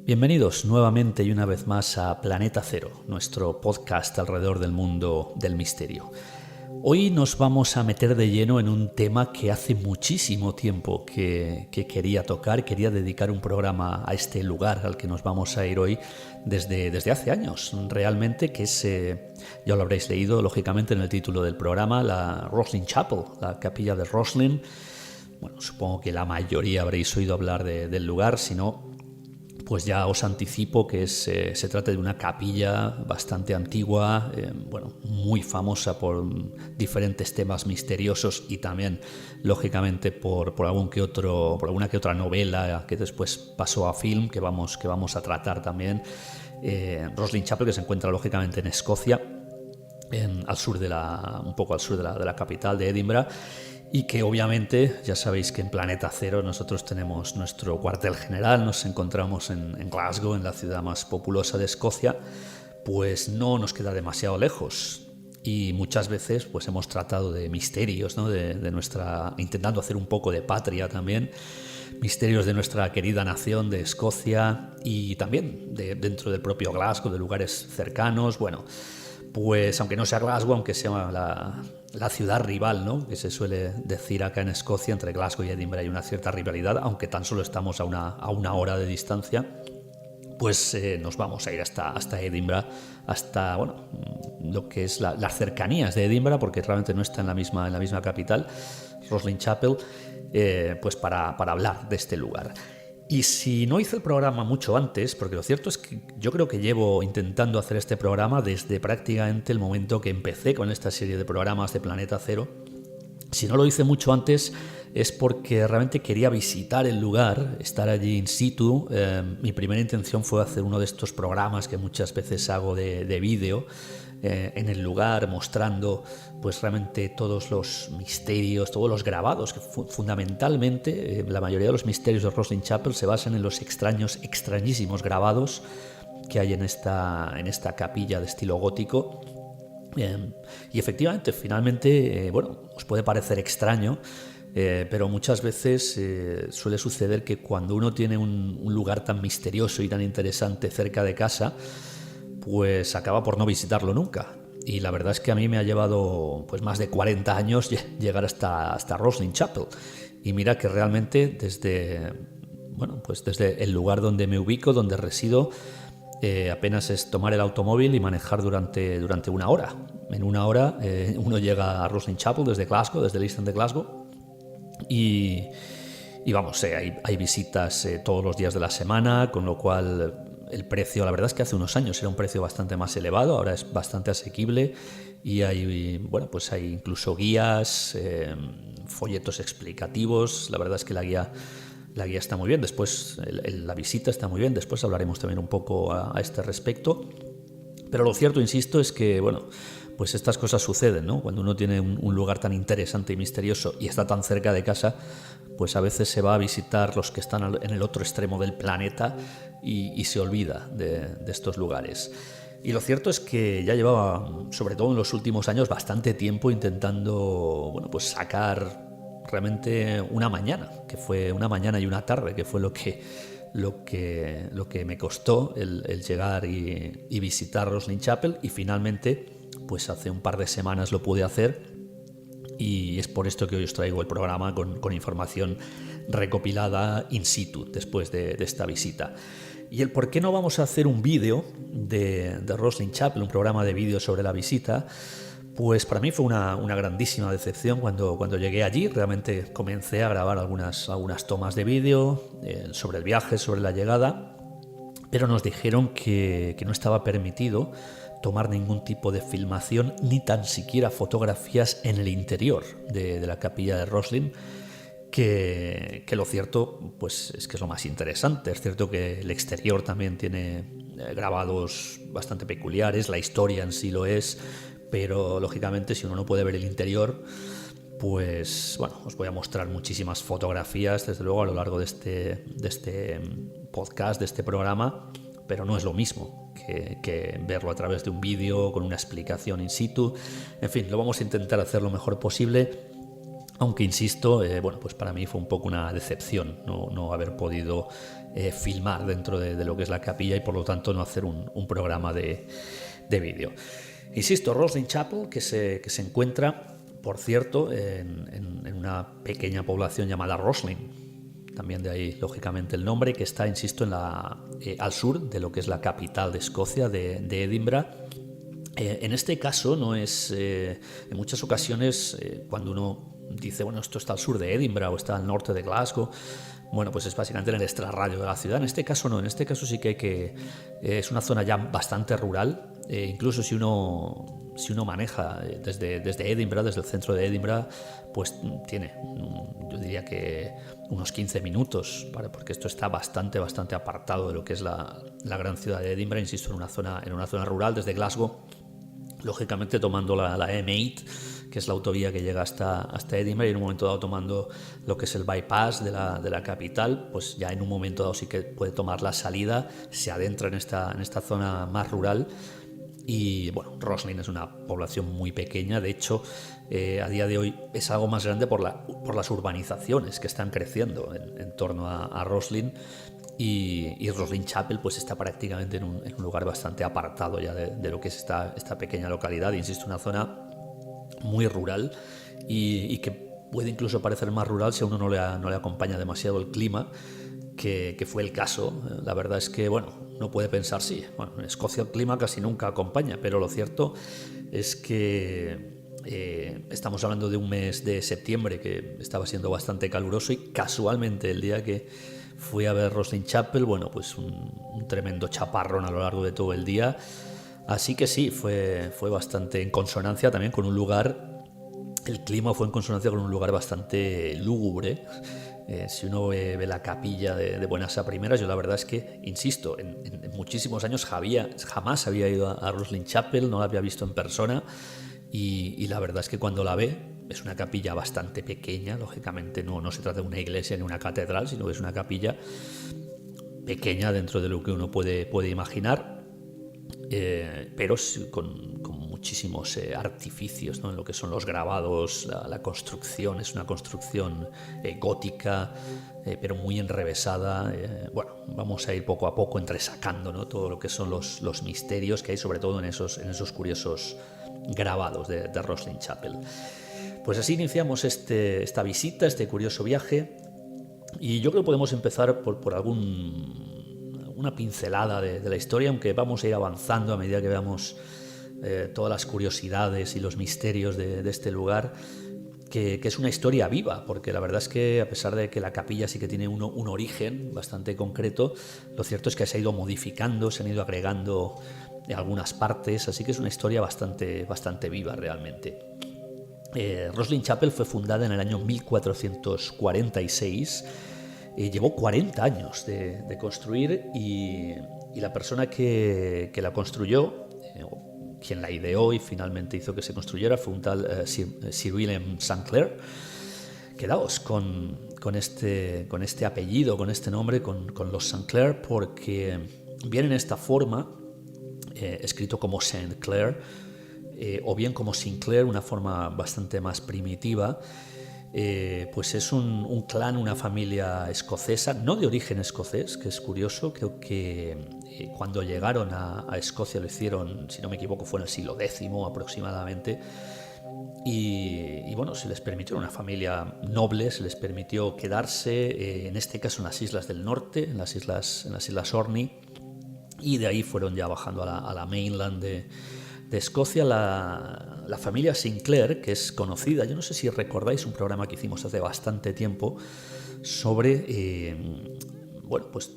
Bienvenidos nuevamente y una vez más a Planeta Cero, nuestro podcast alrededor del mundo del misterio. Hoy nos vamos a meter de lleno en un tema que hace muchísimo tiempo que quería tocar, quería dedicar un programa a este lugar al que nos vamos a ir hoy desde hace años, realmente, que es, ya lo habréis leído lógicamente en el título del programa, la Roslin Chapel, la capilla de Roslin. Bueno, supongo que la mayoría habréis oído hablar del lugar, si no, pues ya os anticipo que se trata de una capilla bastante antigua, muy famosa por diferentes temas misteriosos y también, lógicamente, por alguna que otra novela que después pasó a film, que vamos a tratar también. Roslin Chapel, que se encuentra lógicamente en Escocia, un poco al sur de la capital de Edinburgh. Y que obviamente, ya sabéis que en Planeta Cero nosotros tenemos nuestro cuartel general, nos encontramos en Glasgow, en la ciudad más populosa de Escocia, pues no nos queda demasiado lejos. Y muchas veces pues hemos tratado de misterios, ¿no? de intentando hacer un poco de patria también, misterios de nuestra querida nación de Escocia y también dentro del propio Glasgow, de lugares cercanos. Bueno, pues aunque no sea Glasgow, aunque sea la ciudad rival, ¿no?, que se suele decir acá en Escocia, entre Glasgow y Edinburgh hay una cierta rivalidad, aunque tan solo estamos a una hora de distancia, pues nos vamos a ir hasta Edinburgh, hasta lo que es las cercanías de Edinburgh, porque realmente no está en la misma capital, Roslin Chapel, pues para hablar de este lugar. Y si no hice el programa mucho antes, porque lo cierto es que yo creo que llevo intentando hacer este programa desde prácticamente el momento que empecé con esta serie de programas de Planeta Cero. Si no lo hice mucho antes es porque realmente quería visitar el lugar, estar allí in situ. Mi primera intención fue hacer uno de estos programas que muchas veces hago de vídeo, en el lugar, mostrando pues realmente todos los misterios, todos los grabados, que fundamentalmente la mayoría de los misterios de Roslin Chapel se basan en los extrañísimos grabados que hay en esta capilla de estilo gótico. Y efectivamente, finalmente, os puede parecer extraño, pero muchas veces suele suceder que cuando uno tiene un lugar tan misterioso y tan interesante cerca de casa, pues acaba por no visitarlo nunca. Y la verdad es que a mí me ha llevado pues más de 40 años llegar hasta Roslin Chapel. Y mira que realmente desde el lugar donde me ubico, donde resido, apenas es tomar el automóvil y manejar durante una hora. En una hora uno llega a Roslin Chapel desde Glasgow, desde el East End de Glasgow. Y hay visitas todos los días de la semana, con lo cual el precio, la verdad es que hace unos años era un precio bastante más elevado, ahora es bastante asequible y hay incluso guías, folletos explicativos. La verdad es que la guía está muy bien, después la visita está muy bien, después hablaremos también un poco a este respecto. Pero lo cierto, insisto, es que pues estas cosas suceden, ¿no? Cuando uno tiene un lugar tan interesante y misterioso y está tan cerca de casa, pues a veces se va a visitar los que están en el otro extremo del planeta y se olvida de estos lugares. Y lo cierto es que ya llevaba, sobre todo en los últimos años, bastante tiempo intentando sacar realmente una mañana, que fue una mañana y una tarde, que fue lo que me costó el llegar y visitar Roslin Chapel, y finalmente pues hace un par de semanas lo pude hacer. Y es por esto que hoy os traigo el programa con información recopilada in situ después de esta visita. Y el por qué no vamos a hacer un vídeo de Roslin Chapel, un programa de vídeo sobre la visita, pues para mí fue una grandísima decepción cuando llegué allí. Realmente comencé a grabar algunas tomas de vídeo sobre el viaje, sobre la llegada, pero nos dijeron que no estaba permitido tomar ningún tipo de filmación, ni tan siquiera fotografías en el interior de la capilla de Roslin, que lo cierto pues es que es lo más interesante. Es cierto que el exterior también tiene grabados bastante peculiares, la historia en sí lo es, pero lógicamente si uno no puede ver el interior, pues os voy a mostrar muchísimas fotografías, desde luego, a lo largo de este podcast, de este programa, pero no es lo mismo que verlo a través de un vídeo con una explicación in situ. En fin, lo vamos a intentar hacer lo mejor posible. Aunque insisto, bueno, pues para mí fue un poco una decepción no haber podido filmar dentro de lo que es la capilla y por lo tanto no hacer un programa de vídeo. Insisto, Roslin Chapel, que se encuentra, por cierto, en una pequeña población llamada Roslin, también de ahí lógicamente el nombre, que está, insisto, al sur de lo que es la capital de Escocia, de Edinburgh. En este caso no es, en muchas ocasiones cuando uno dice, bueno, esto está al sur de Edinburgh o está al norte de Glasgow, bueno, pues es básicamente en el extrarradio de la ciudad. En este caso no, en este caso sí que es una zona ya bastante rural. Incluso si uno maneja desde Edinburgh, desde el centro de Edinburgh, pues tiene, yo diría que unos 15 minutos, porque esto está bastante apartado de lo que es la gran ciudad de Edinburgh, insisto, en una zona rural desde Glasgow. Lógicamente tomando la M8, que es la autovía que llega hasta Edinburgh, y en un momento dado tomando lo que es el bypass de la capital, pues ya en un momento dado sí que puede tomar la salida, se adentra en esta zona más rural. Y bueno, Roslin es una población muy pequeña, de hecho a día de hoy es algo más grande por las urbanizaciones que están creciendo en torno a Roslin. Y Roslin Chapel pues está prácticamente en un lugar bastante apartado ya de lo que es esta pequeña localidad. Insisto, una zona muy rural y que puede incluso parecer más rural si a uno no le acompaña demasiado el clima, que fue el caso. La verdad es que, bueno, uno puede pensar, sí, bueno, en Escocia el clima casi nunca acompaña, pero lo cierto es que estamos hablando de un mes de septiembre que estaba siendo bastante caluroso y casualmente el día que fui a ver Roslin Chapel, bueno, pues un tremendo chaparrón a lo largo de todo el día. Así que sí, fue bastante en consonancia también con un lugar, el clima fue en consonancia con un lugar bastante lúgubre. Si uno ve la capilla de buenas a primeras, yo la verdad es que, insisto, en muchísimos años jamás había ido a Roslin Chapel, no la había visto en persona y la verdad es que cuando la ve, es una capilla bastante pequeña, lógicamente no se trata de una iglesia ni una catedral, sino que es una capilla pequeña dentro de lo que uno puede imaginar, pero con muchísimos artificios, ¿no? En lo que son los grabados, la construcción, es una construcción gótica, pero muy enrevesada. Bueno, vamos a ir poco a poco entresacando, ¿no? Todo lo que son los misterios que hay, sobre todo en esos curiosos grabados de Roslin Chapel. Pues así iniciamos esta visita, este curioso viaje, y yo creo que podemos empezar por una pincelada de la historia, aunque vamos a ir avanzando a medida que veamos todas las curiosidades y los misterios de este lugar, que es una historia viva, porque la verdad es que a pesar de que la capilla sí que tiene un origen bastante concreto, lo cierto es que se ha ido modificando, se han ido agregando algunas partes, así que es una historia bastante viva realmente. Roslin Chapel fue fundada en el año 1446, llevó 40 años de construir y la persona que la construyó, quien la ideó y finalmente hizo que se construyera, fue un tal Sir William St. Clair. Quedaos con este apellido, con este nombre, con los St. Clair, porque viene en esta forma, escrito como St. Clair, o bien como Sinclair, una forma bastante más primitiva. Pues es un clan, una familia escocesa, no de origen escocés, que es curioso. Creo que cuando llegaron a Escocia lo hicieron, si no me equivoco, fue en el siglo X aproximadamente. Y bueno, se les permitió, una familia noble, se les permitió quedarse, en este caso en las islas del norte, en las islas Orkney, y de ahí fueron ya bajando a la mainland de Escocia. La familia Sinclair, que es conocida, yo no sé si recordáis un programa que hicimos hace bastante tiempo sobre bueno, pues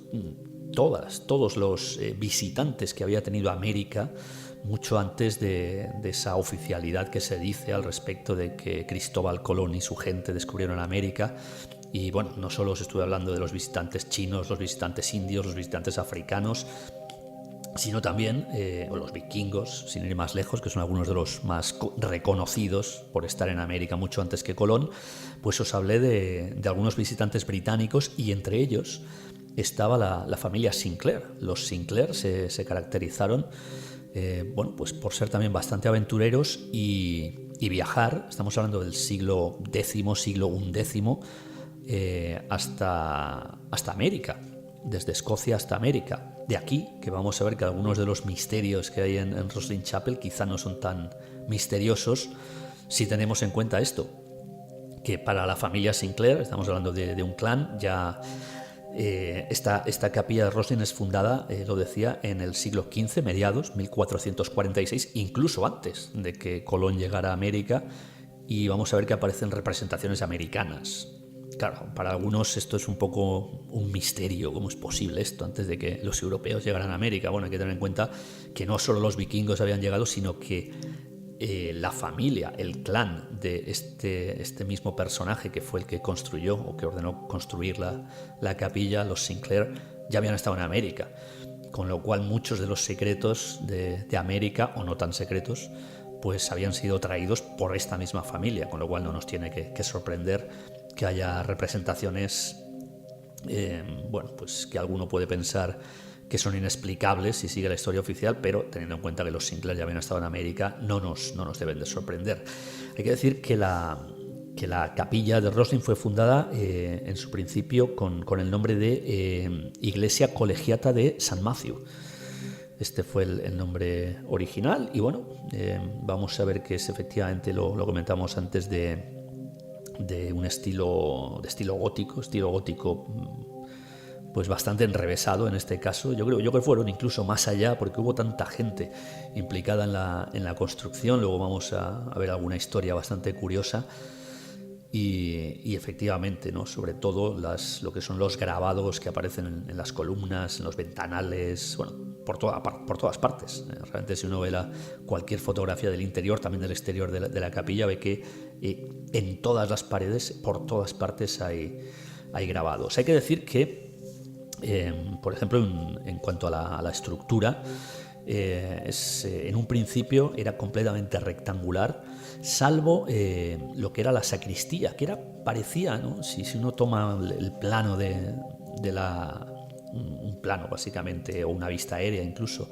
todos los visitantes que había tenido América mucho antes de esa oficialidad que se dice al respecto de que Cristóbal Colón y su gente descubrieron América. Y bueno, no solo os estuve hablando de los visitantes chinos, los visitantes indios, los visitantes africanos, sino también los vikingos, sin ir más lejos, que son algunos de los más reconocidos por estar en América mucho antes que Colón. Pues os hablé de algunos visitantes británicos y entre ellos estaba la familia Sinclair. Los Sinclair se caracterizaron bueno, pues por ser también bastante aventureros y y viajar. Estamos hablando del siglo X, siglo XI, hasta América, desde Escocia hasta América. De aquí que vamos a ver que algunos de los misterios que hay en Roslin Chapel quizá no son tan misteriosos si tenemos en cuenta esto, que para la familia Sinclair, estamos hablando de un clan, ya esta capilla de Roslin es fundada, lo decía, en el siglo XV, mediados, 1446, incluso antes de que Colón llegara a América, y vamos a ver que aparecen representaciones americanas. Claro, para algunos esto es un poco un misterio, ¿cómo es posible esto antes de que los europeos llegaran a América? Bueno, hay que tener en cuenta que no solo los vikingos habían llegado, sino que la familia, el clan de este mismo personaje que fue el que construyó o que ordenó construir la capilla, los Sinclair, ya habían estado en América, con lo cual muchos de los secretos de América, o no tan secretos, pues habían sido traídos por esta misma familia, con lo cual no nos tiene que sorprender que haya representaciones, bueno, pues que alguno puede pensar que son inexplicables si sigue la historia oficial, pero teniendo en cuenta que los Sinclair ya habían estado en América, no nos deben de sorprender. Hay que decir que la capilla de Roslin fue fundada en su principio con el nombre de Iglesia Colegiata de San Matthew. Este fue el nombre original y bueno, vamos a ver que es efectivamente, lo comentamos antes, de un estilo gótico, pues bastante enrevesado en este caso. Yo creo que fueron incluso más allá, porque hubo tanta gente implicada en la construcción. Luego vamos a ver alguna historia bastante curiosa. Y efectivamente, ¿no? Sobre todo lo que son los grabados que aparecen en las columnas, en los ventanales, bueno, por todas partes. Realmente, si uno ve cualquier fotografía del interior, también del exterior de la capilla, ve que en todas las paredes, por todas partes hay grabados. Hay que decir que, por ejemplo, en cuanto a la estructura, en un principio era completamente rectangular, salvo lo que era la sacristía, que parecía, ¿no? Si uno toma el plano un plano básicamente, o una vista aérea incluso,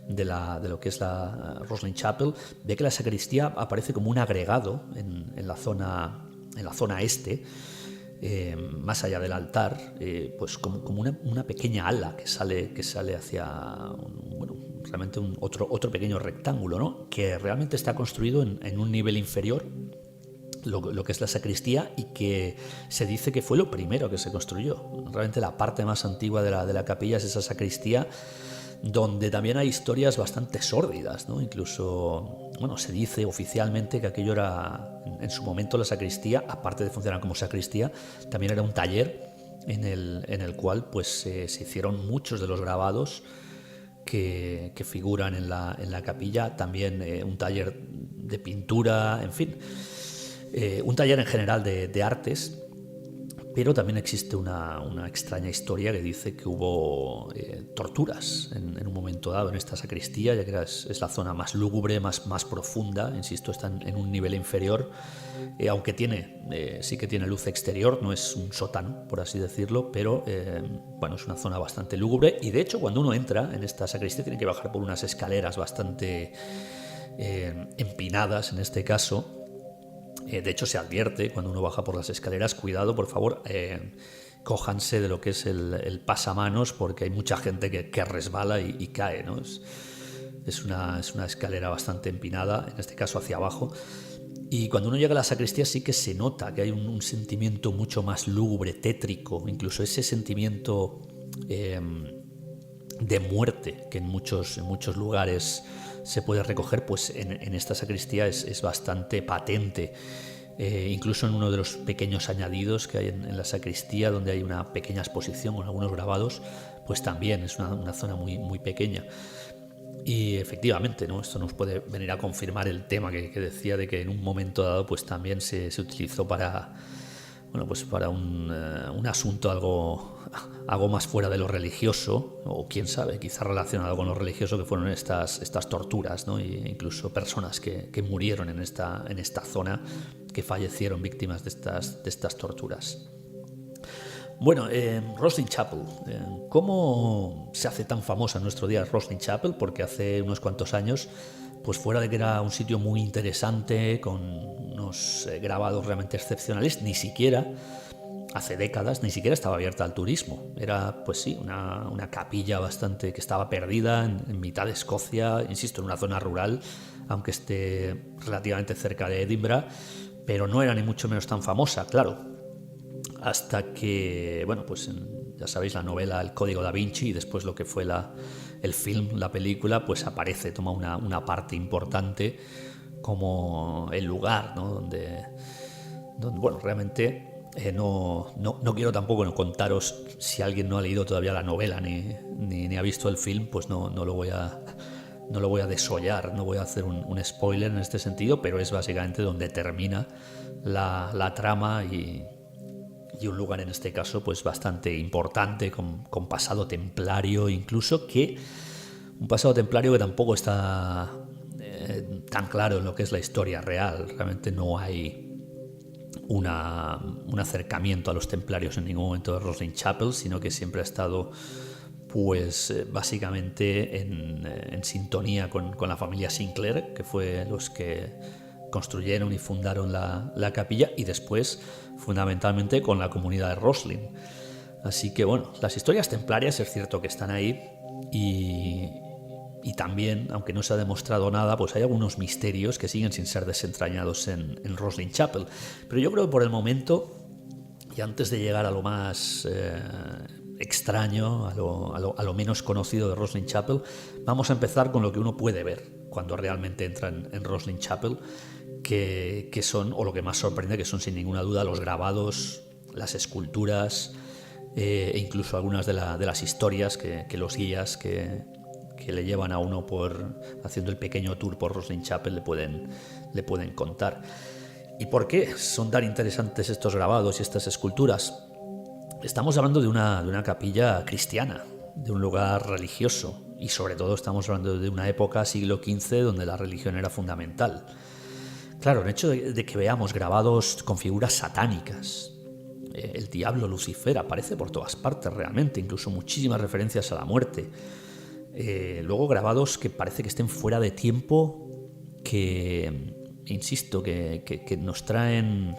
de lo que es la Roslin Chapel, ve que la sacristía aparece como un agregado en la zona este, más allá del altar, pues como una pequeña ala que sale hacia realmente otro pequeño rectángulo, ¿no? Que realmente está construido en un nivel inferior, lo que es la sacristía, y que se dice que fue lo primero que se construyó. Realmente la parte más antigua de la capilla es esa sacristía, donde también hay historias bastante sórdidas, ¿no? Incluso, bueno, se dice oficialmente que aquello era, en su momento, la sacristía, aparte de funcionar como sacristía, también era un taller en el cual pues se hicieron muchos de los grabados que figuran en la capilla. También un taller de pintura, en fin, un taller en general de artes. Pero también existe una extraña historia que dice que hubo torturas en un momento dado en esta sacristía, ya que es la zona más lúgubre, más profunda. Insisto, está en un nivel inferior, aunque sí que tiene luz exterior, no es un sótano, por así decirlo, pero bueno, es una zona bastante lúgubre. Y de hecho, cuando uno entra en esta sacristía, tiene que bajar por unas escaleras bastante empinadas en este caso. De hecho, se advierte cuando uno baja por las escaleras: cuidado, por favor, cójanse de lo que es el pasamanos, porque hay mucha gente que resbala y cae, ¿no? Es una escalera bastante empinada, en este caso hacia abajo. Y cuando uno llega a la sacristía sí que se nota que hay un sentimiento mucho más lúgubre, tétrico, incluso ese sentimiento de muerte que en muchos lugares se puede recoger, pues en esta sacristía es bastante patente. Incluso en uno de los pequeños añadidos que hay en la sacristía, donde hay una pequeña exposición con algunos grabados, pues también es una zona muy, muy pequeña. Y efectivamente, ¿no? Esto nos puede venir a confirmar el tema que decía, de que en un momento dado pues también se utilizó para, bueno, pues para un asunto algo más fuera de lo religioso, o quién sabe, quizá relacionado con lo religioso, que fueron estas torturas, ¿no? E incluso personas que murieron en esta zona, que fallecieron víctimas de estas torturas. Bueno, Roslin Chapel. ¿Cómo se hace tan famosa en nuestro día Roslin Chapel? Porque hace unos cuantos años pues fuera de que era un sitio muy interesante, con unos grabados realmente excepcionales, ni siquiera, hace décadas, ni siquiera estaba abierta al turismo. Era, pues sí, una capilla bastante que estaba perdida en mitad de Escocia, insisto, en una zona rural, aunque esté relativamente cerca de Edinburgh, pero no era ni mucho menos tan famosa, claro. Hasta que, bueno, pues ya sabéis, la novela El Código Da Vinci y después lo que fue el film, la película, pues aparece, toma una parte importante como el lugar, ¿no? donde bueno, realmente no quiero tampoco contaros, si alguien no ha leído todavía la novela ni ha visto el film, pues no lo voy a desollar, no voy a hacer un spoiler en este sentido, pero es básicamente donde termina la trama y un lugar en este caso pues bastante importante, con pasado templario incluso, que un pasado templario que tampoco está tan claro en lo que es la historia real. Realmente no hay un acercamiento a los templarios en ningún momento de Roslin Chapel, sino que siempre ha estado pues básicamente en sintonía con la familia Sinclair, que fue los que construyeron y fundaron la capilla, y después fundamentalmente con la comunidad de Roslin. Así que bueno, las historias templarias es cierto que están ahí, y también, aunque no se ha demostrado nada, pues hay algunos misterios que siguen sin ser desentrañados en Roslin Chapel. Pero yo creo que por el momento, y antes de llegar a lo más extraño, a lo menos conocido de Roslin Chapel, vamos a empezar con lo que uno puede ver cuando realmente entra en Roslin Chapel, que son, o lo que más sorprende, que son sin ninguna duda los grabados, las esculturas, e incluso algunas de las historias que los guías que le llevan a uno por haciendo el pequeño tour por Roslin Chapel le pueden contar. ¿Y por qué son tan interesantes estos grabados y estas esculturas? Estamos hablando de una capilla cristiana, de un lugar religioso, y sobre todo estamos hablando de una época, siglo XV, donde la religión era fundamental. Claro, el hecho de que veamos grabados con figuras satánicas, el diablo, Lucifer, aparece por todas partes realmente, incluso muchísimas referencias a la muerte. Luego grabados que parece que estén fuera de tiempo, que, insisto, que nos traen,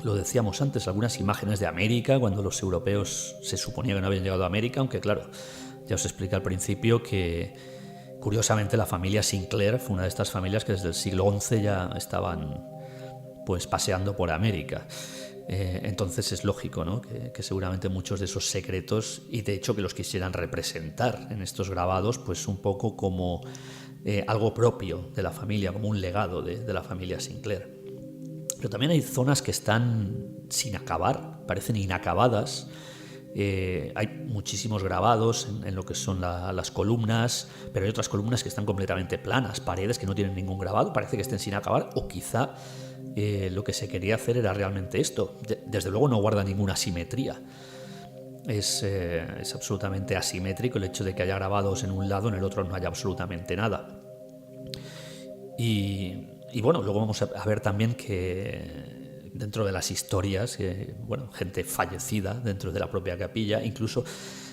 lo decíamos antes, algunas imágenes de América, cuando los europeos se suponía que no habían llegado a América, aunque claro, ya os expliqué al principio que curiosamente la familia Sinclair fue una de estas familias que desde el siglo XI ya estaban pues paseando por América. Entonces es lógico, ¿no? que seguramente muchos de esos secretos, y de hecho que los quisieran representar en estos grabados, pues un poco como algo propio de la familia, como un legado de la familia Sinclair. Pero también hay zonas que están sin acabar, parecen inacabadas. Hay muchísimos grabados en lo que son las columnas, pero hay otras columnas que están completamente planas, paredes que no tienen ningún grabado, parece que estén sin acabar, o quizá lo que se quería hacer era realmente esto. Desde luego no guarda ninguna simetría. Es absolutamente asimétrico el hecho de que haya grabados en un lado, en el otro no haya absolutamente nada. Y bueno, luego vamos a ver también que dentro de las historias, gente fallecida dentro de la propia capilla, incluso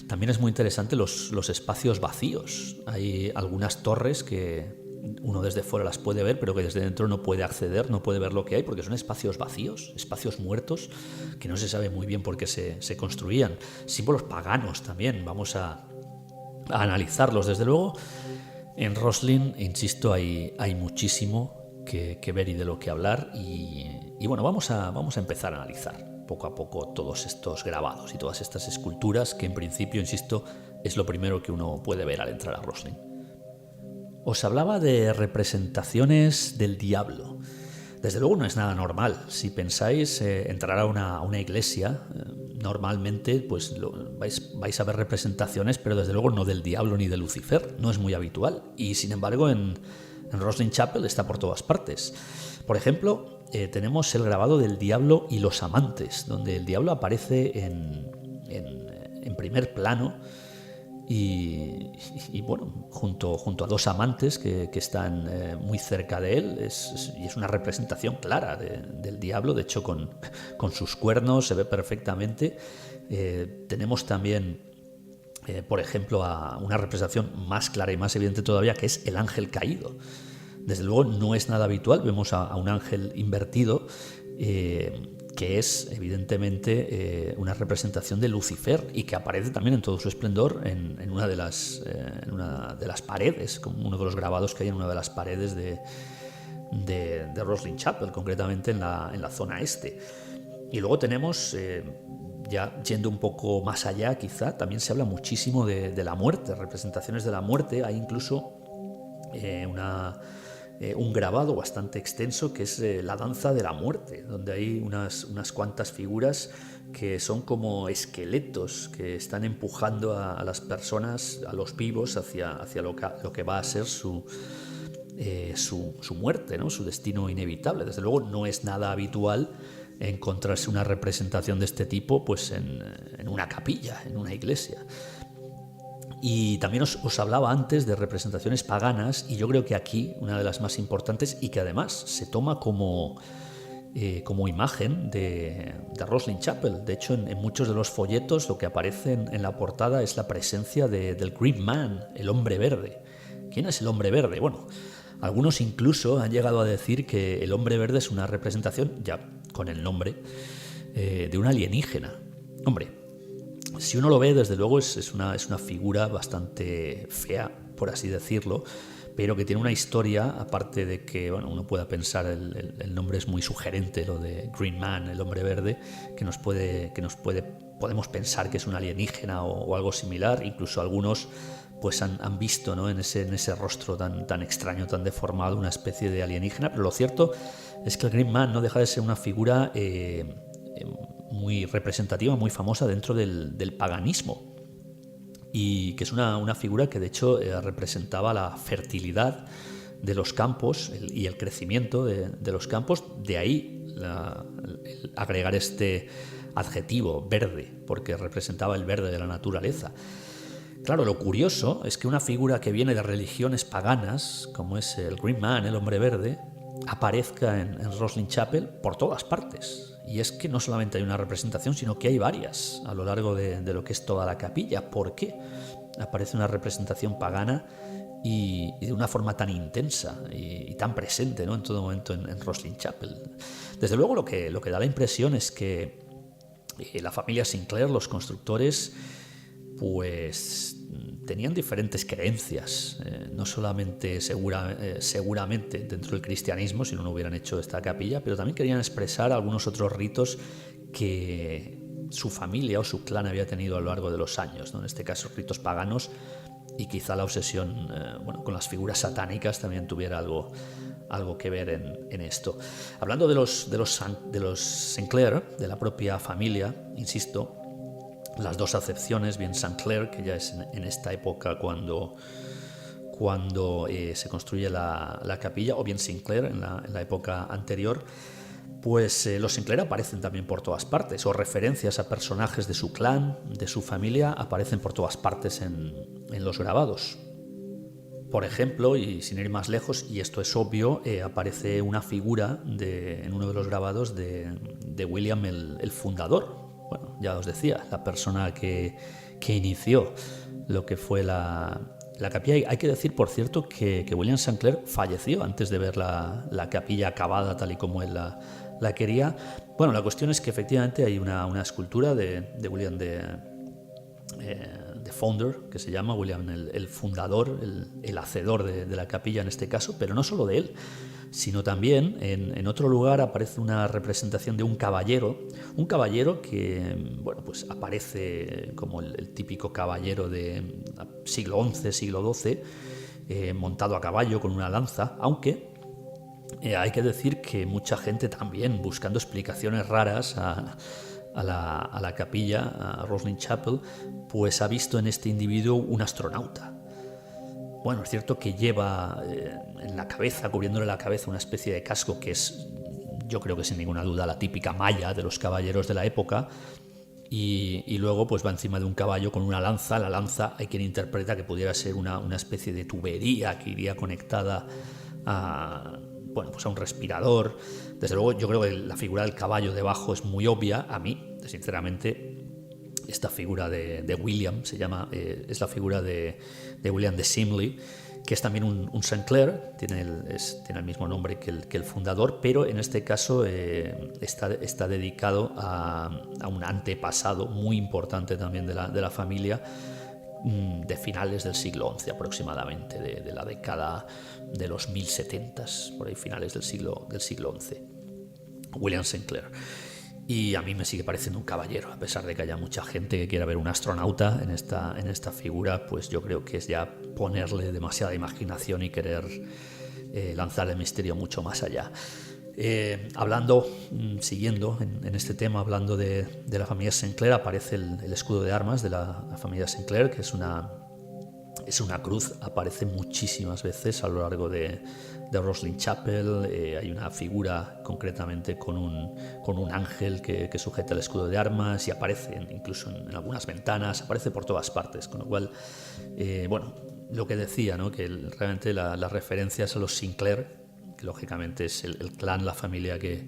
también es muy interesante los espacios vacíos. Hay algunas torres que uno desde fuera las puede ver, pero que desde dentro no puede acceder, no puede ver lo que hay, porque son espacios vacíos, espacios muertos, que no se sabe muy bien por qué se construían. Símbolos paganos también, vamos a analizarlos. Desde luego, en Roslin, insisto, hay muchísimo que ver y de lo que hablar, y bueno, vamos a empezar a analizar poco a poco todos estos grabados y todas estas esculturas, que en principio, insisto, es lo primero que uno puede ver al entrar a Roslin. Os hablaba de representaciones del diablo. Desde luego no es nada normal. Si pensáis entrar a una iglesia, normalmente pues vais a ver representaciones, pero desde luego no del diablo ni de Lucifer. No es muy habitual. Y sin embargo en Roslin Chapel está por todas partes. Por ejemplo, tenemos el grabado del diablo y los amantes, donde el diablo aparece en primer plano. Y bueno, junto a dos amantes que están muy cerca de él, y es una representación clara del diablo. De hecho, con sus cuernos se ve perfectamente. Tenemos también, por ejemplo, una representación más clara y más evidente todavía, que es el ángel caído, Desde luego no es nada habitual. Vemos a un ángel invertido, que es evidentemente una representación de Lucifer y que aparece también en todo su esplendor en una de las paredes, como uno de los grabados que hay en una de las paredes de Roslin Chapel, concretamente en la zona este. Y luego tenemos, ya yendo un poco más allá quizá, también se habla muchísimo de la muerte, representaciones de la muerte. Hay incluso un grabado bastante extenso que es la danza de la muerte, donde hay unas cuantas figuras que son como esqueletos que están empujando a las personas, a los vivos, hacia lo que va a ser su muerte, ¿no? Su destino inevitable. Desde luego no es nada habitual encontrarse una representación de este tipo pues en una capilla, en una iglesia. Y también os hablaba antes de representaciones paganas, y yo creo que aquí una de las más importantes, y que además se toma como imagen de Roslin Chapel. De hecho, en muchos de los folletos lo que aparece en la portada es la presencia del Green Man, el hombre verde. ¿Quién es el hombre verde? Bueno, algunos incluso han llegado a decir que el hombre verde es una representación, ya con el nombre, de un alienígena. Hombre, si uno lo ve, desde luego es una figura bastante fea, por así decirlo, pero que tiene una historia, aparte de que uno pueda pensar, el nombre es muy sugerente, lo de Green Man, el hombre verde, podemos pensar que es un alienígena o algo similar. Incluso algunos pues han visto, ¿no?, en ese rostro tan extraño, tan deformado, una especie de alienígena. Pero lo cierto es que el Green Man no deja de ser una figura muy representativa, muy famosa dentro del paganismo, y que es una figura que de hecho representaba la fertilidad de los campos y el crecimiento de los campos. De ahí el agregar este adjetivo verde, porque representaba el verde de la naturaleza. Claro, lo curioso es que una figura que viene de religiones paganas, como es el Green Man, el hombre verde, aparezca en Roslin Chapel por todas partes. Y es que no solamente hay una representación, sino que hay varias a lo largo de lo que es toda la capilla. ¿Por qué aparece una representación pagana y de una forma tan intensa y tan presente, ¿no?, en todo momento en Roslin Chapel? Desde luego lo que da la impresión es que la familia Sinclair, los constructores, pues tenían diferentes creencias, no solamente seguramente dentro del cristianismo, si no hubieran hecho esta capilla, pero también querían expresar algunos otros ritos que su familia o su clan había tenido a lo largo de los años, ¿no? En este caso ritos paganos, y quizá la obsesión con las figuras satánicas también tuviera algo que ver en esto. Hablando de los Sinclair, de la propia familia, insisto, las dos acepciones, bien Sinclair, que ya es en esta época cuando se construye la capilla, o bien Sinclair en la época anterior, pues los Sinclair aparecen también por todas partes, o referencias a personajes de su clan, de su familia, aparecen por todas partes en los grabados. Por ejemplo, y sin ir más lejos, y esto es obvio, aparece una figura en uno de los grabados de William el fundador. Bueno, ya os decía, la persona que inició lo que fue la capilla. Hay que decir, por cierto, que William Sinclair falleció antes de ver la capilla acabada tal y como él la quería. Bueno, la cuestión es que efectivamente hay una escultura de William de Founder, que se llama William el fundador, el hacedor de la capilla en este caso, pero no solo de él, sino también en otro lugar aparece una representación de un caballero que, bueno, pues aparece como el típico caballero de siglo XI, siglo XII, montado a caballo con una lanza, aunque hay que decir que mucha gente también, buscando explicaciones raras a la capilla, a Roslin Chapel, pues ha visto en este individuo un astronauta. Bueno, es cierto que lleva en la cabeza, cubriéndole la cabeza, una especie de casco que es, yo creo que sin ninguna duda, la típica malla de los caballeros de la época, y luego pues va encima de un caballo con una lanza. La lanza hay quien interpreta que pudiera ser una especie de tubería que iría conectada a un respirador. Desde luego yo creo que la figura del caballo debajo es muy obvia. A mí, sinceramente, esta figura de William es la figura de William de Simley, que es también un Sinclair, tiene el mismo nombre que el fundador, pero en este caso está dedicado a un antepasado muy importante también de la familia, de finales del siglo XI aproximadamente, de la década de los 1070s, por ahí finales del siglo XI, William Sinclair. Y a mí me sigue pareciendo un caballero, a pesar de que haya mucha gente que quiera ver un astronauta en esta figura, pues yo creo que es ya ponerle demasiada imaginación y querer lanzar el misterio mucho más allá. Siguiendo en este tema, hablando de la familia Sinclair, aparece el escudo de armas de la familia Sinclair, que es una cruz, aparece muchísimas veces a lo largo de Roslin Chapel. Hay una figura concretamente con un ángel que sujeta el escudo de armas, y aparece incluso en algunas ventanas, aparece por todas partes, con lo cual, lo que decía, ¿no? Que realmente las referencias a los Sinclair, que lógicamente es el clan, la familia que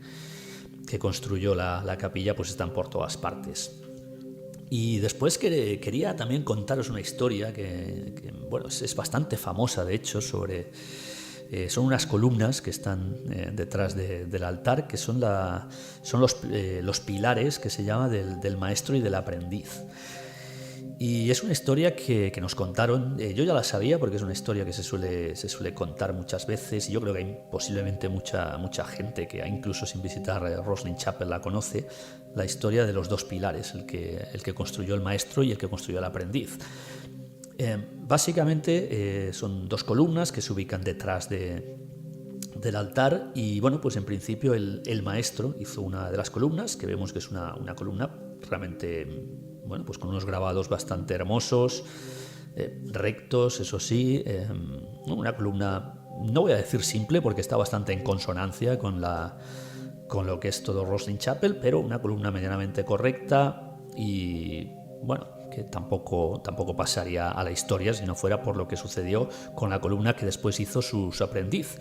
construyó la capilla, pues están por todas partes. Y después quería también contaros una historia que es bastante famosa, de hecho, sobre... son unas columnas que están detrás del altar, que son los pilares, que se llama, del maestro y del aprendiz. Y es una historia que nos contaron, yo ya la sabía porque es una historia que se suele contar muchas veces, y yo creo que hay posiblemente mucha gente que incluso sin visitar Roslin Chapel la conoce, la historia de los dos pilares, el que construyó el maestro y el que construyó el aprendiz. Básicamente son dos columnas que se ubican detrás del altar, y pues en principio el maestro hizo una de las columnas, que vemos que es una columna realmente... pues con unos grabados bastante hermosos, rectos, eso sí, una columna, no voy a decir simple porque está bastante en consonancia con lo que es todo Roslin Chapel, pero una columna medianamente correcta y, que tampoco pasaría a la historia si no fuera por lo que sucedió con la columna que después hizo su aprendiz.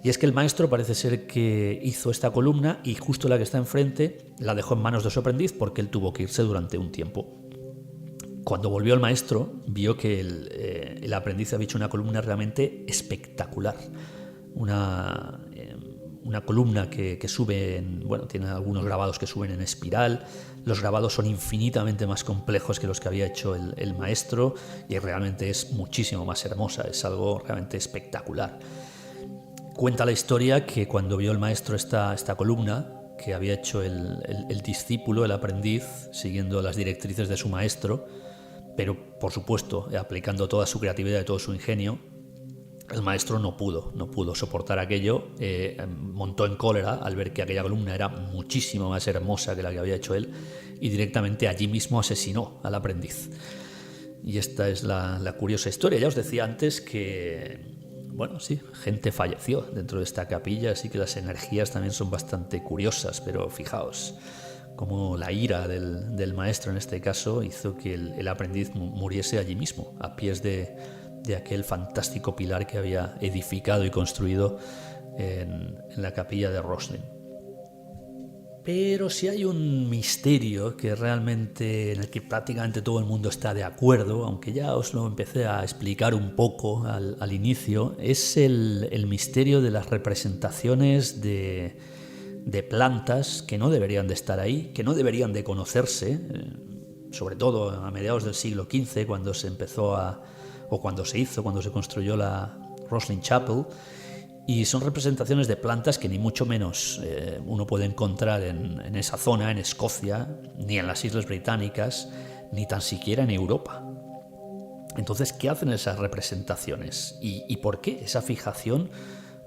Y es que el maestro parece ser que hizo esta columna y justo la que está enfrente la dejó en manos de su aprendiz porque él tuvo que irse durante un tiempo. Cuando volvió el maestro, vio que el aprendiz había hecho una columna realmente espectacular. Una columna que sube, tiene algunos grabados que suben en espiral. Los grabados son infinitamente más complejos que los que había hecho el maestro, y realmente es muchísimo más hermosa, es algo realmente espectacular. Cuenta la historia que cuando vio el maestro esta columna que había hecho el discípulo, el aprendiz, siguiendo las directrices de su maestro, pero por supuesto aplicando toda su creatividad y todo su ingenio, el maestro no pudo soportar aquello, montó en cólera al ver que aquella columna era muchísimo más hermosa que la que había hecho él, y directamente allí mismo asesinó al aprendiz. Y esta es la curiosa historia. Ya os decía antes que... sí, gente falleció dentro de esta capilla, así que las energías también son bastante curiosas, pero fijaos cómo la ira del maestro en este caso hizo que el aprendiz muriese allí mismo, a pies de aquel fantástico pilar que había edificado y construido en la capilla de Roslin. Pero si hay un misterio que realmente en el que prácticamente todo el mundo está de acuerdo, aunque ya os lo empecé a explicar un poco al inicio, es el misterio de las representaciones de plantas que no deberían de estar ahí, que no deberían de conocerse, sobre todo a mediados del siglo XV, cuando se construyó la Roslin Chapel. Y son representaciones de plantas que ni mucho menos uno puede encontrar en esa zona, en Escocia, ni en las Islas Británicas, ni tan siquiera en Europa. Entonces, ¿qué hacen esas representaciones? ¿Y por qué esa fijación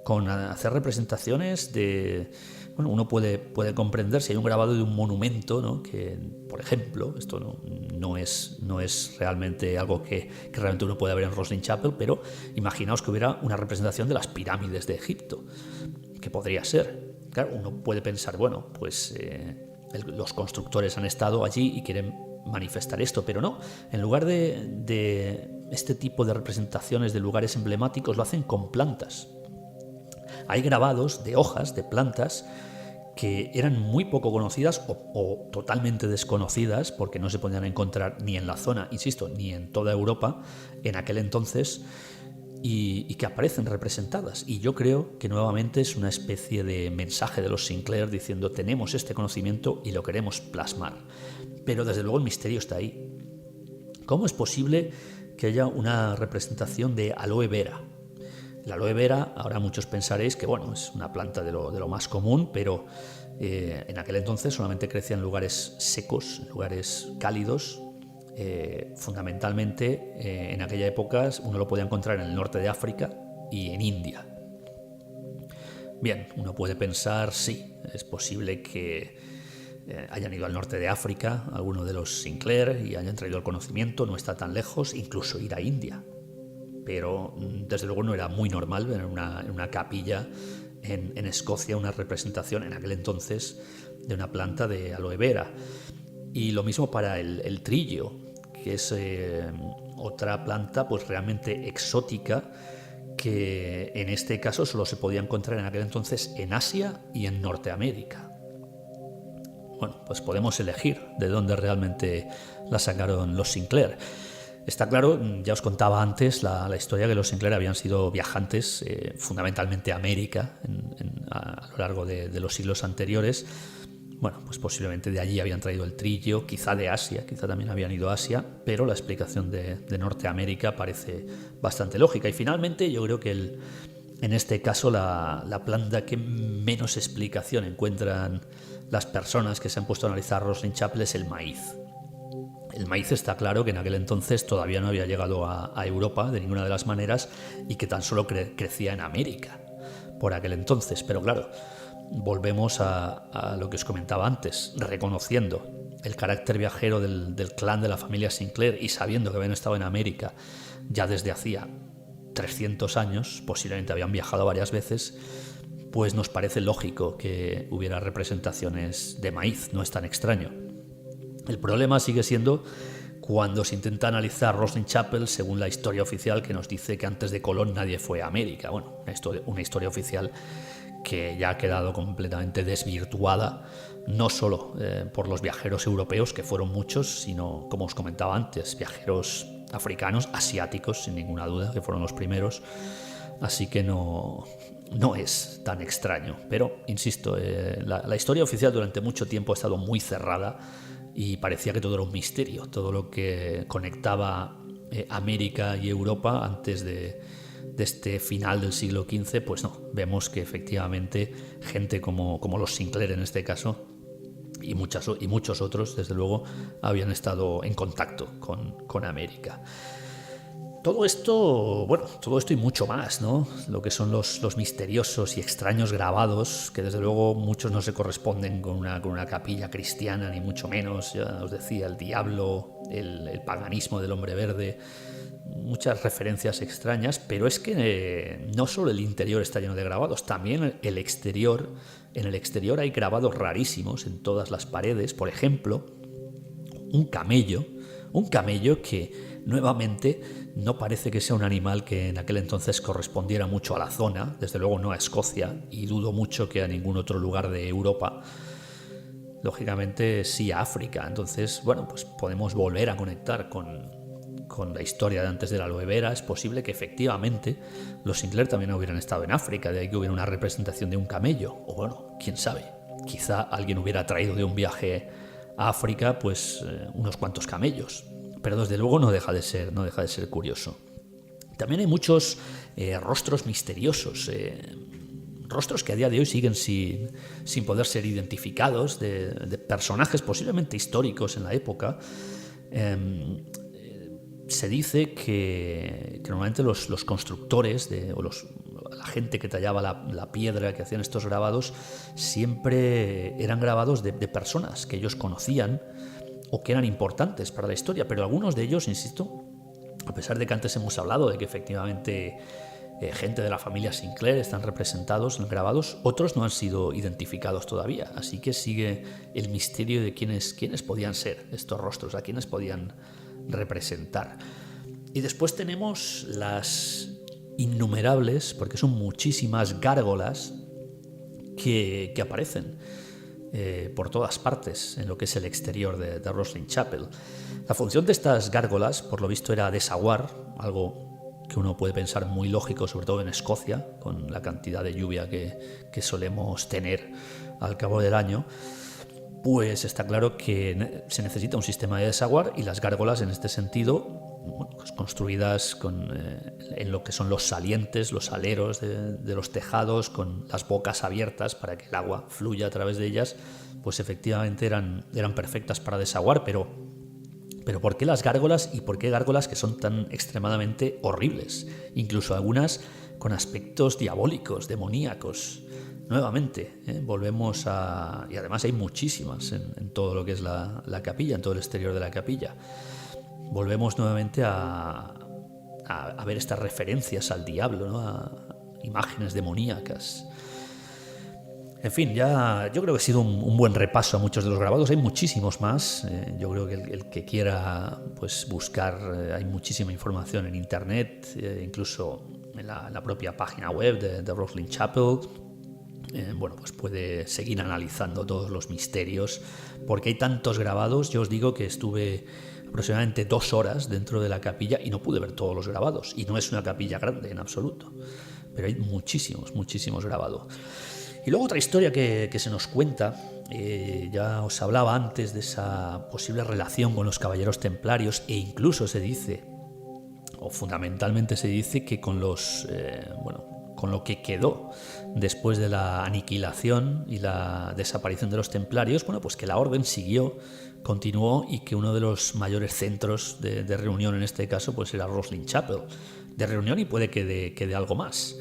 con hacer representaciones de... uno puede comprender si hay un grabado de un monumento, ¿no? Que, por ejemplo, esto no es realmente algo que realmente uno puede ver en Roslin Chapel, pero imaginaos que hubiera una representación de las pirámides de Egipto, que podría ser. Claro, uno puede pensar, los constructores han estado allí y quieren manifestar esto, pero no. En lugar de este tipo de representaciones de lugares emblemáticos, lo hacen con plantas. Hay grabados de hojas, de plantas, que eran muy poco conocidas o totalmente desconocidas, porque no se podían encontrar ni en la zona, insisto, ni en toda Europa en aquel entonces, y que aparecen representadas. Y yo creo que nuevamente es una especie de mensaje de los Sinclair diciendo tenemos este conocimiento y lo queremos plasmar. Pero desde luego el misterio está ahí. ¿Cómo es posible que haya una representación de aloe vera? La aloe vera, ahora muchos pensaréis que bueno, es una planta de lo más común, pero en aquel entonces solamente crecía en lugares secos, en lugares cálidos. Fundamentalmente en aquella época uno lo podía encontrar en el norte de África y en India. Bien, uno puede pensar, sí, es posible que hayan ido al norte de África algunos de los Sinclair y hayan traído el conocimiento, no está tan lejos, incluso ir a India. Pero desde luego no era muy normal ver en una capilla en Escocia una representación en aquel entonces de una planta de aloe vera. Y lo mismo para el trillo, que es otra planta pues realmente exótica que en este caso solo se podía encontrar en aquel entonces en Asia y en Norteamérica. Bueno, pues podemos elegir de dónde realmente la sacaron los Sinclair. Está claro, ya os contaba antes la historia que los Sinclair habían sido viajantes fundamentalmente a América a lo largo de los siglos anteriores. Bueno, pues posiblemente de allí habían traído el trillo, quizá de Asia, quizá también habían ido a Asia, pero la explicación de Norteamérica parece bastante lógica. Y finalmente yo creo que en este caso la planta que menos explicación encuentran las personas que se han puesto a analizar Rosslyn Chapel es el maíz. El maíz está claro que en aquel entonces todavía no había llegado a Europa de ninguna de las maneras y que tan solo crecía en América por aquel entonces. Pero claro, volvemos a lo que os comentaba antes, reconociendo el carácter viajero del clan de la familia Sinclair y sabiendo que habían estado en América ya desde hacía 300 años, posiblemente habían viajado varias veces, pues nos parece lógico que hubiera representaciones de maíz, no es tan extraño. El problema sigue siendo cuando se intenta analizar Rosslyn Chapel según la historia oficial que nos dice que antes de Colón nadie fue a América. Bueno, una historia oficial que ya ha quedado completamente desvirtuada, no solo por los viajeros europeos, que fueron muchos, sino, como os comentaba antes, viajeros africanos, asiáticos, sin ninguna duda, que fueron los primeros. Así que no es tan extraño. Pero, insisto, la historia oficial durante mucho tiempo ha estado muy cerrada y parecía que todo era un misterio. Todo lo que conectaba América y Europa antes de este final del siglo XV, pues no, vemos que efectivamente gente como los Sinclair en este caso y muchos otros, desde luego, habían estado en contacto con América. Todo esto y mucho más, ¿no? Lo que son los misteriosos y extraños grabados, que desde luego muchos no se corresponden con una capilla cristiana, ni mucho menos. Ya os decía, el diablo, el paganismo del hombre verde, muchas referencias extrañas, pero es que no solo el interior está lleno de grabados, también el exterior. En el exterior hay grabados rarísimos en todas las paredes. Por ejemplo, un camello que nuevamente no parece que sea un animal que en aquel entonces correspondiera mucho a la zona, desde luego no a Escocia, y dudo mucho que a ningún otro lugar de Europa. Lógicamente sí a África. Entonces, bueno, pues podemos volver a conectar con la historia de antes de la aloe vera. Es posible que efectivamente los Sinclair también hubieran estado en África, de ahí que hubiera una representación de un camello, o bueno, quién sabe, quizá alguien hubiera traído de un viaje a África pues unos cuantos camellos, pero desde luego no deja de ser curioso. También hay muchos rostros misteriosos, rostros que a día de hoy siguen sin poder ser identificados, de personajes posiblemente históricos en la época. Se dice que normalmente los constructores la gente que tallaba la piedra, que hacían estos grabados, siempre eran grabados de personas que ellos conocían o que eran importantes para la historia, pero algunos de ellos, insisto, a pesar de que antes hemos hablado de que efectivamente gente de la familia Sinclair están representados, grabados, otros no han sido identificados todavía, así que sigue el misterio de quiénes podían ser estos rostros, a quiénes podían representar. Y después tenemos las innumerables, porque son muchísimas gárgolas que aparecen por todas partes en lo que es el exterior de Rosslyn Chapel. La función de estas gárgolas, por lo visto, era desaguar algo que uno puede pensar muy lógico, sobre todo en Escocia, con la cantidad de lluvia que solemos tener al cabo del año, pues está claro que se necesita un sistema de desaguar, y las gárgolas en este sentido, bueno, pues construidas en lo que son los salientes, los aleros de los tejados, con las bocas abiertas para que el agua fluya a través de ellas, pues efectivamente eran perfectas para desaguar. Pero ¿por qué las gárgolas, y por qué gárgolas que son tan extremadamente horribles? Incluso algunas con aspectos diabólicos, demoníacos. Nuevamente, volvemos a... Y además hay muchísimas en todo lo que es la capilla, en todo el exterior de la capilla. Volvemos nuevamente a ver estas referencias al diablo, ¿no? A imágenes demoníacas. En fin, ya yo creo que ha sido un buen repaso a muchos de los grabados. Hay muchísimos más. Yo creo que el que quiera pues buscar, hay muchísima información en internet, incluso en la propia página web de Roslin Chapel. Bueno, pues puede seguir analizando todos los misterios, porque hay tantos grabados. Yo os digo que estuve aproximadamente 2 horas dentro de la capilla y no pude ver todos los grabados, y no es una capilla grande en absoluto, pero hay muchísimos grabados. Y luego otra historia que se nos cuenta, ya os hablaba antes de esa posible relación con los caballeros templarios, e incluso se dice, o fundamentalmente se dice, que con lo que quedó después de la aniquilación y la desaparición de los templarios, bueno, pues que la orden continuó, y que uno de los mayores centros de reunión en este caso pues era Roslin Chapel, de reunión, y puede que de algo más.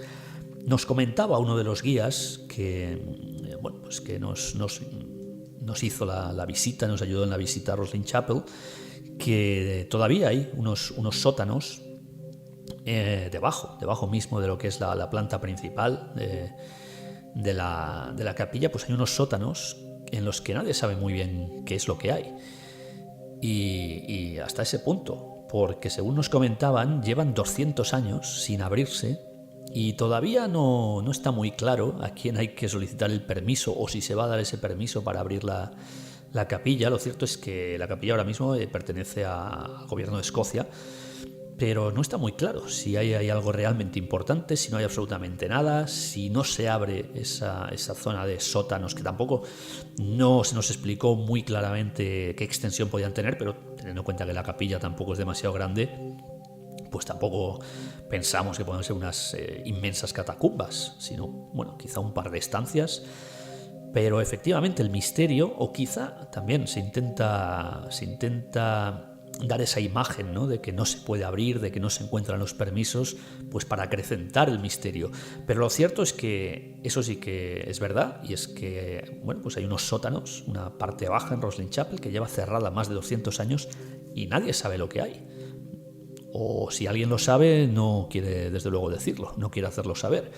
Nos comentaba uno de los guías que, bueno, pues que nos hizo la visita, nos ayudó en la visita a Roslin Chapel, que todavía hay unos sótanos debajo mismo de lo que es la planta principal de la capilla. Pues hay unos sótanos en los que nadie sabe muy bien qué es lo que hay, y hasta ese punto, porque según nos comentaban llevan 200 años sin abrirse, y todavía no está muy claro a quién hay que solicitar el permiso, o si se va a dar ese permiso para abrir la capilla. Lo cierto es que la capilla ahora mismo pertenece al gobierno de Escocia, pero no está muy claro si hay algo realmente importante, si no hay absolutamente nada, si no se abre esa zona de sótanos, que tampoco no se nos explicó muy claramente qué extensión podían tener, pero teniendo en cuenta que la capilla tampoco es demasiado grande, pues tampoco pensamos que puedan ser unas inmensas catacumbas, sino, bueno, quizá un par de estancias. Pero efectivamente el misterio, o quizá también se intenta dar esa imagen, ¿no?, de que no se puede abrir, de que no se encuentran los permisos, pues para acrecentar el misterio. Pero lo cierto es que eso sí que es verdad, y es que, bueno, pues hay unos sótanos, una parte baja en Roslin Chapel, que lleva cerrada más de 200 años y nadie sabe lo que hay. O si alguien lo sabe, no quiere desde luego decirlo, no quiere hacerlo saber.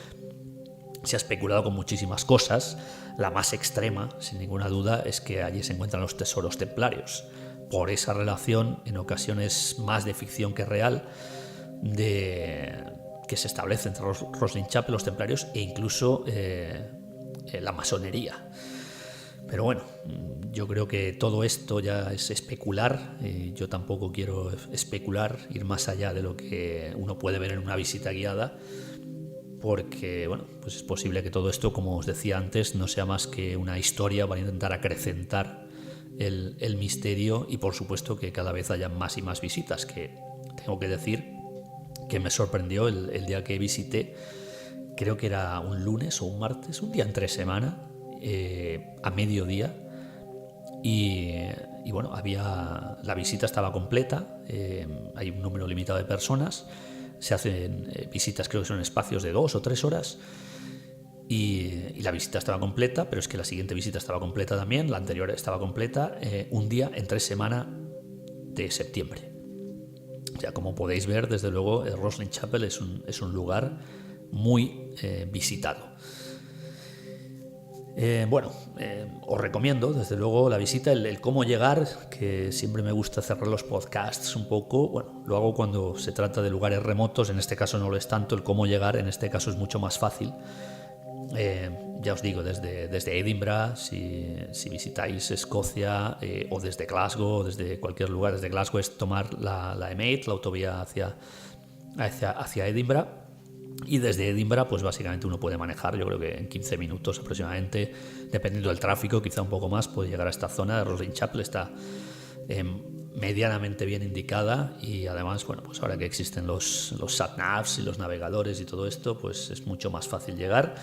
Se ha especulado con muchísimas cosas. La más extrema, sin ninguna duda, es que allí se encuentran los tesoros templarios, por esa relación, en ocasiones más de ficción que real, que se establece entre Roslin Chapel, los templarios, e incluso la masonería. Pero bueno, yo creo que todo esto ya es especular. Yo tampoco quiero especular, ir más allá de lo que uno puede ver en una visita guiada, porque, bueno, pues es posible que todo esto, como os decía antes, no sea más que una historia para intentar acrecentar el misterio, y por supuesto que cada vez haya más y más visitas, que tengo que decir que me sorprendió el día que visité. Creo que era un lunes o un martes, un día entre semana, a mediodía, y bueno, la visita estaba completa. Hay un número limitado de personas, se hacen visitas, creo que son espacios de 2 o 3 horas, y la visita estaba completa, pero es que la siguiente visita estaba completa también, la anterior estaba completa, un día entre semana de septiembre. O sea, como podéis ver, desde luego Roslin Chapel es un lugar muy visitado. Os recomiendo desde luego la visita, el cómo llegar, que siempre me gusta cerrar los podcasts un poco. Bueno, lo hago cuando se trata de lugares remotos, en este caso no lo es tanto. El cómo llegar en este caso es mucho más fácil. Ya os digo, desde Edinburgh, si visitáis Escocia, o desde Glasgow, o desde cualquier lugar. Desde Glasgow es tomar la M8, la autovía hacia Edinburgh. Y desde Edinburgh, pues básicamente uno puede manejar, yo creo que en 15 minutos aproximadamente, dependiendo del tráfico, quizá un poco más, puede llegar a esta zona de Roslin Chapel. Está medianamente bien indicada, y además, bueno, pues ahora que existen los sat-navs y los navegadores y todo esto, pues es mucho más fácil llegar.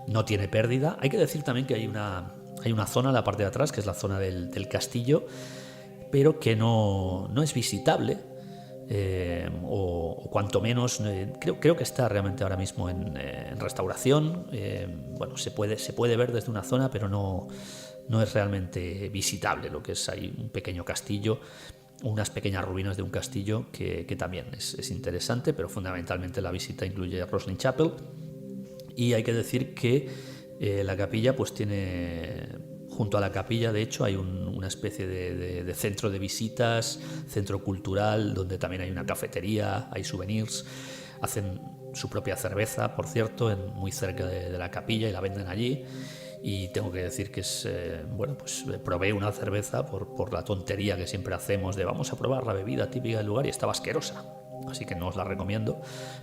No tiene pérdida. Hay que decir también que hay una zona en la parte de atrás, que es la zona del castillo, pero que no es visitable. O cuanto menos creo que está realmente ahora mismo en restauración. Bueno, se puede ver desde una zona, pero no es realmente visitable. Lo que es, hay un pequeño castillo, unas pequeñas ruinas de un castillo que también es interesante, pero fundamentalmente la visita incluye Roslin Chapel. Y hay que decir que la capilla pues tiene... Junto a la capilla, de hecho, hay una especie de centro de visitas, centro cultural, donde también hay una cafetería, hay souvenirs. Hacen su propia cerveza, por cierto, muy cerca de la capilla, y la venden allí. Y tengo que decir que bueno, pues probé una cerveza por la tontería que siempre hacemos de vamos a probar la bebida típica del lugar, y estaba asquerosa. Así que no os la recomiendo,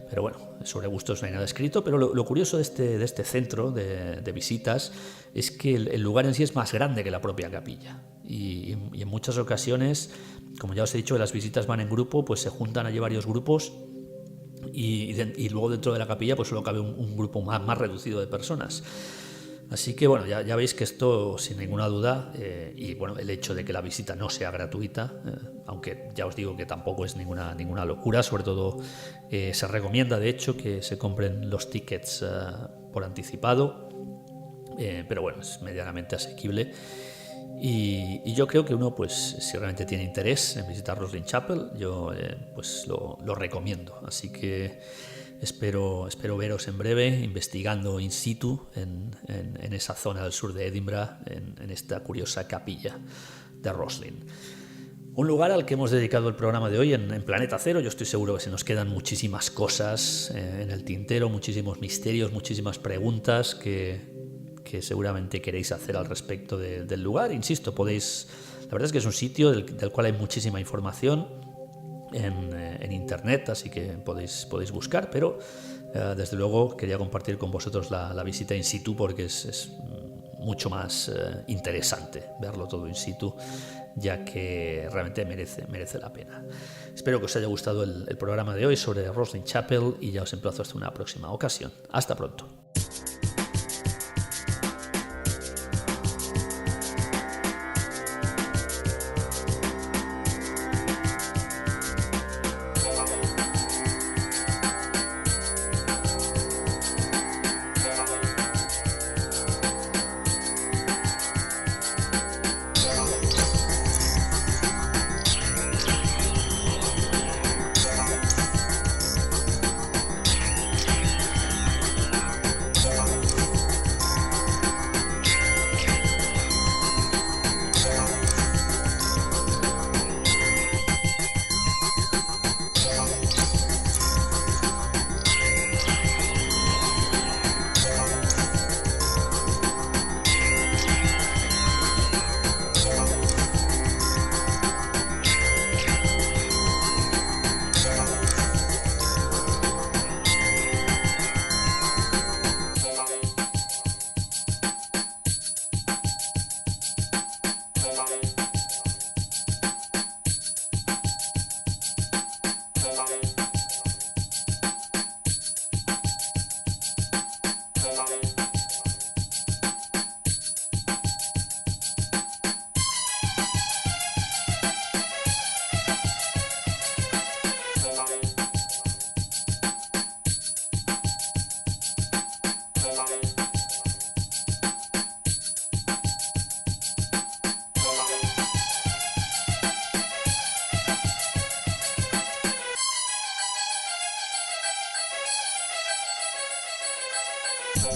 pero bueno, sobre gustos no hay nada escrito. Pero lo curioso de este centro de visitas es que el lugar en sí es más grande que la propia capilla, y en muchas ocasiones, como ya os he dicho, las visitas van en grupo, pues se juntan allí varios grupos, y luego dentro de la capilla pues solo cabe un grupo más reducido de personas. Así que bueno, ya veis que esto, sin ninguna duda, y bueno, el hecho de que la visita no sea gratuita, aunque ya os digo que tampoco es ninguna locura, sobre todo se recomienda de hecho que se compren los tickets por anticipado, pero bueno, es medianamente asequible. Y yo creo que uno, pues si realmente tiene interés en visitar Roslin Chapel, yo pues lo recomiendo. Así que espero veros en breve investigando in situ en esa zona del sur de Edinburgh, en esta curiosa capilla de Roslin. Un lugar al que hemos dedicado el programa de hoy en Planeta Cero. Yo estoy seguro que se nos quedan muchísimas cosas en el tintero, muchísimos misterios, muchísimas preguntas que seguramente queréis hacer al respecto del lugar. Insisto, la verdad es que es un sitio del cual hay muchísima información en internet, así que podéis buscar, pero desde luego quería compartir con vosotros la visita in situ, porque es mucho más interesante verlo todo in situ, ya que realmente merece la pena. Espero que os haya gustado el programa de hoy sobre Roslin Chapel, y ya os emplazo hasta una próxima ocasión. Hasta pronto.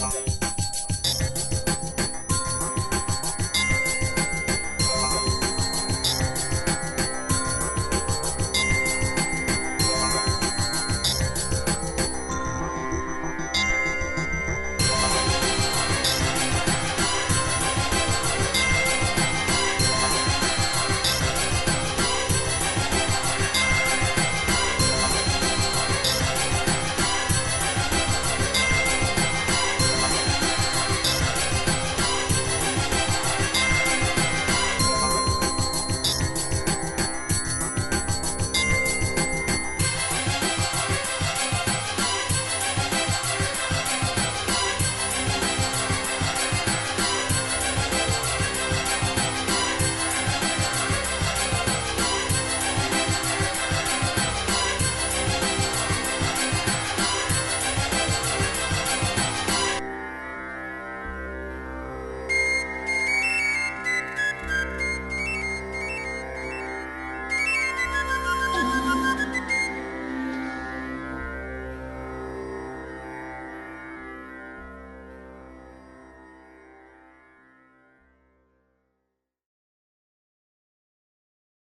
Bye.